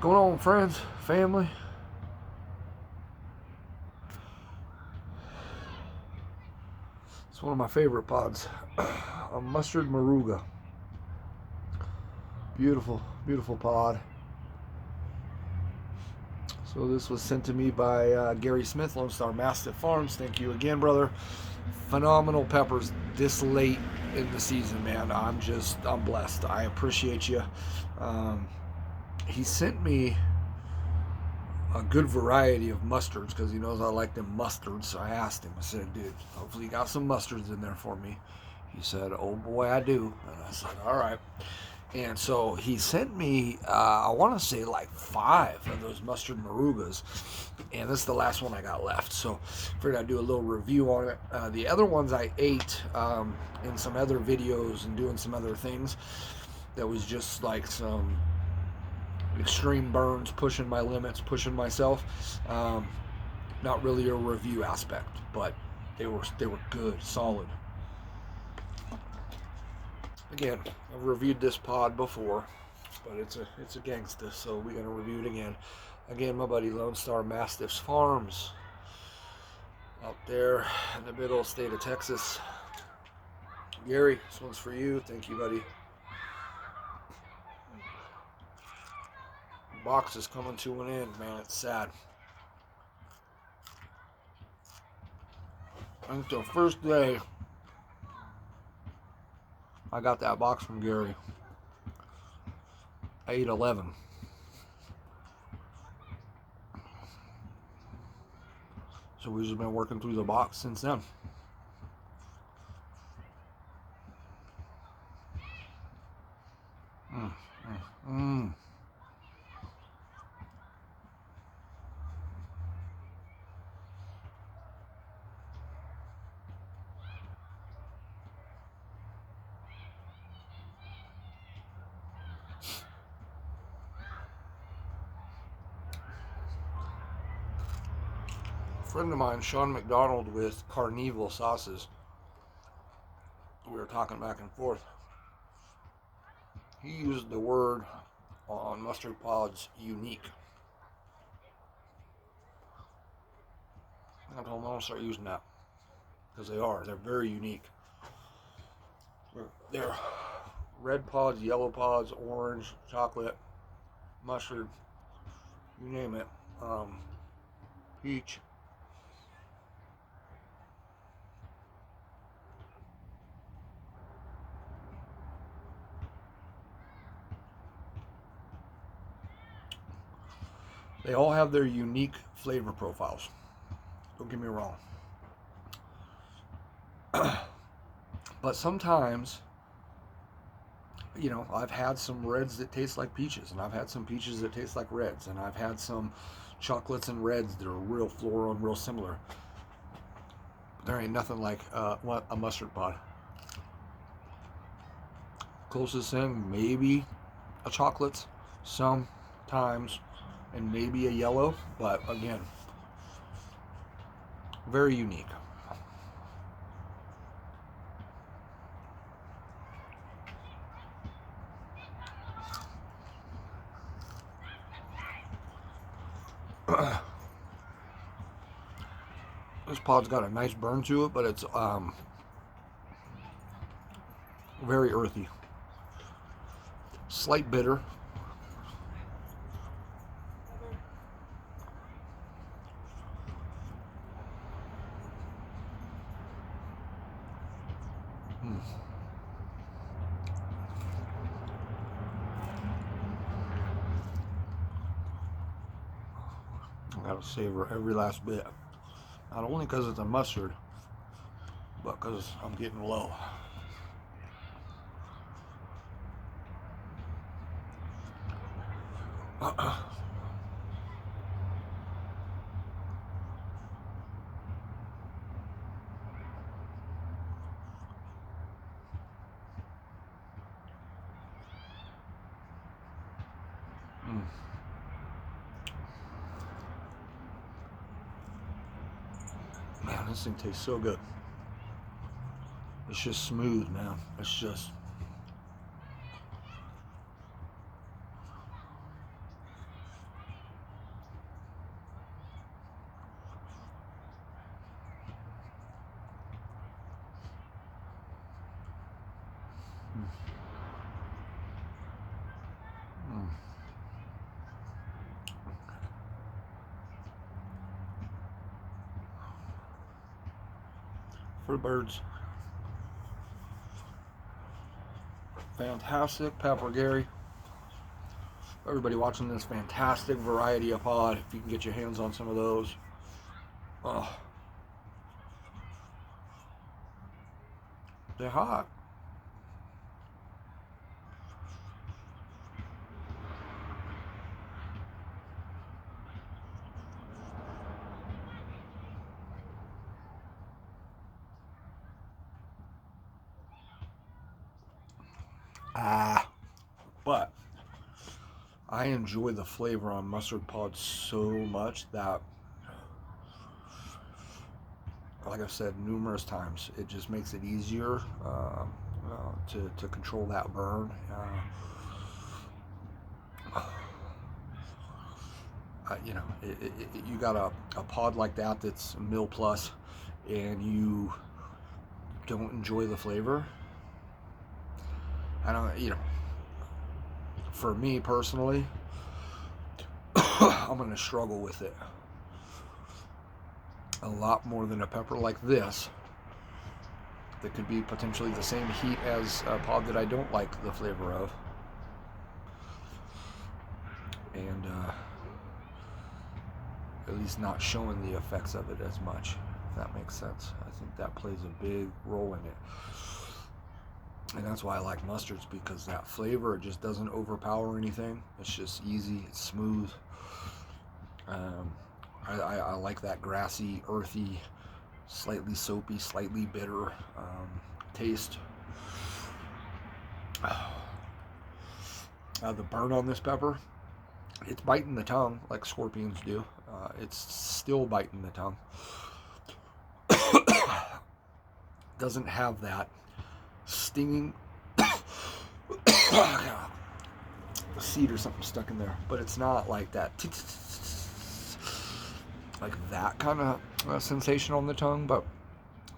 Going on, friends, family? It's one of my favorite pods. A Mustard Moruga. Beautiful, beautiful pod. So this was sent to me by Gary Smith, Lone Star Mastiff Farms. Thank you again, brother. Phenomenal peppers this late in the season, man. I'm blessed. I appreciate you. He sent me a good variety of mustards because he knows I like them mustards. So I asked him, I said, dude, hopefully you got some mustards in there for me. He said, oh boy, I do. And I said, all right. And so he sent me, I want to say like 5 of those Mustard Morugas. And this is the last one I got left. So figured I'd do a little review on it. The other ones I ate in some other videos and doing some other things. That was just like some extreme burns, pushing my limits, pushing myself. Not really a review aspect, but they were good, solid. Again, I've reviewed this pod before, but it's a gangsta, so we're gonna review it again. Again, my buddy Lone Star Mastiffs Farms out there in the good old state of Texas. Gary, this one's for you. Thank you, buddy. The box is coming to an end, man. It's sad. I think the first day I got that box from Gary, I ate 11. So we've just been working through the box since then. A friend of mine, Sean McDonald with Carnival Sauces, we were talking back and forth. He used the word on mustard pods, unique. I told him I want to start using that because they're very unique. They're red pods, yellow pods, orange, chocolate, mustard, you name it, peach. They all have their unique flavor profiles. Don't get me wrong. But sometimes, you know, I've had some reds that taste like peaches, and I've had some peaches that taste like reds, and I've had some chocolates and reds that are real floral and real similar. But there ain't nothing like a mustard pod. Closest thing, maybe a chocolate, sometimes, and maybe a yellow, but again, very unique. This pod's got a nice burn to it, but it's very earthy. Slight bitter. I gotta savor every last bit. Not only because it's a mustard, but because I'm getting low. Man, this thing tastes so good. It's just smooth, man. It's just... Mm. Mm. For the birds. Fantastic pepper, Gary. Everybody watching this, fantastic variety of pod. If you can get your hands on some of those. Oh, they're hot. But I enjoy the flavor on mustard pods so much that, like I've said numerous times, it just makes it easier to control that burn. You got a pod like that that's mil plus, and you don't enjoy the flavor. I don't, for me personally, I'm gonna struggle with it a lot more than a pepper like this that could be potentially the same heat as a pod that I don't like the flavor of. And at least not showing the effects of it as much, if that makes sense. I think that plays a big role in it. And that's why I like mustards, because that flavor, it just doesn't overpower anything. It's just easy, it's smooth. I like that grassy, earthy, slightly soapy, slightly bitter taste. The burn on this pepper, it's biting the tongue like scorpions do. It's still biting the tongue. Doesn't have that stinging seed or something stuck in there, but it's not like that like that kind of sensation on the tongue. But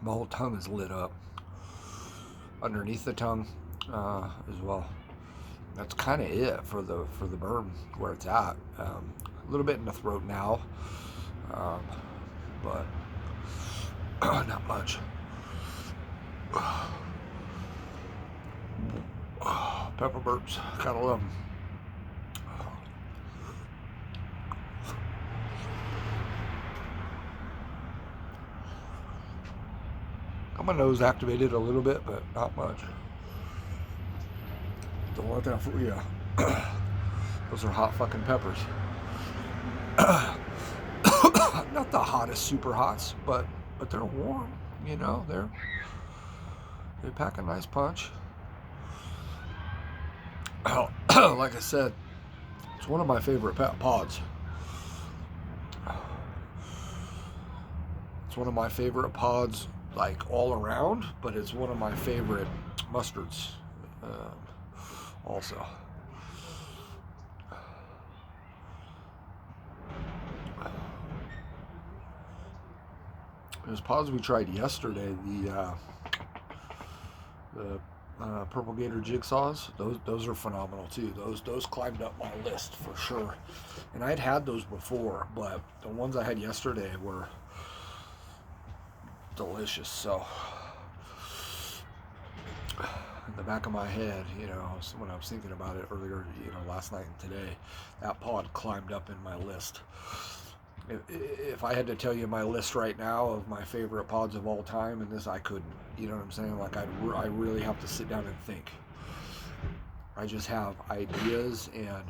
my whole tongue is lit up underneath the tongue as well. That's kind of it for the burn where it's at. A little bit in the throat now, but not much. Pepper burps, gotta love them. Got my nose activated a little bit, but not much. Don't let that fool you. Those are hot fucking peppers. Not the hottest super hots, but they're warm. They pack a nice punch. Like I said, it's one of my favorite pods. It's one of my favorite pods, like all around, but it's one of my favorite mustards also. Those pods we tried yesterday, the Purple Gator jigsaws, those are phenomenal too. Those climbed up my list for sure. And I'd had those before, but the ones I had yesterday were delicious. So in the back of my head, when I was thinking about it earlier, last night and today, that pod climbed up in my list. If I had to tell you my list right now of my favorite pods of all time, and this I couldn't. You know what I'm saying? Like I really have to sit down and think. I just have ideas and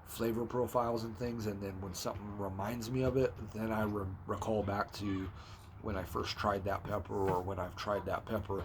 flavor profiles and things, and then when something reminds me of it, then I recall back to when I first tried that pepper, or when I've tried that pepper,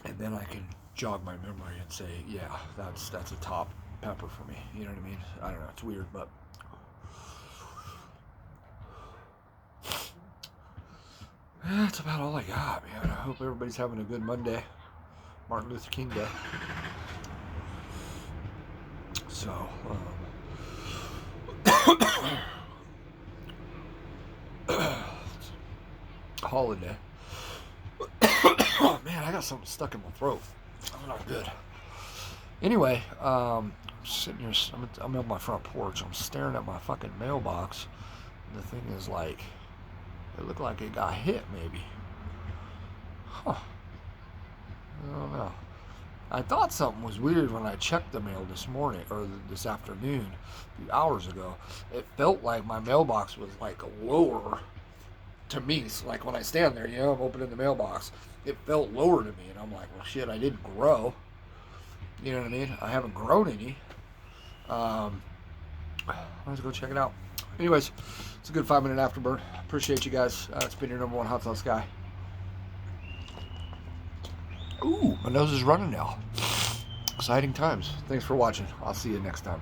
and then I can jog my memory and say, yeah, that's a top pepper for me. You know what I mean? I don't know. It's weird, but. That's about all I got, man. I hope everybody's having a good Monday. Martin Luther King Day. So, holiday. Oh, man, I got something stuck in my throat. I'm not good. Anyway, sitting here, I'm on my front porch. I'm staring at my fucking mailbox. The thing is like, it looked like it got hit maybe. Huh. I don't know. I thought something was weird when I checked the mail this morning, or this afternoon, a few hours ago. It felt like my mailbox was like lower to me. So like when I stand there, I'm opening the mailbox, it felt lower to me. And I'm like, well shit, I didn't grow. You know what I mean? I haven't grown any. Let's go check it out. Anyways, it's a good 5-minute afterburn. Appreciate you guys. It's been your #1 hot sauce guy. Ooh, my nose is running now. Exciting times. Thanks for watching. I'll see you next time.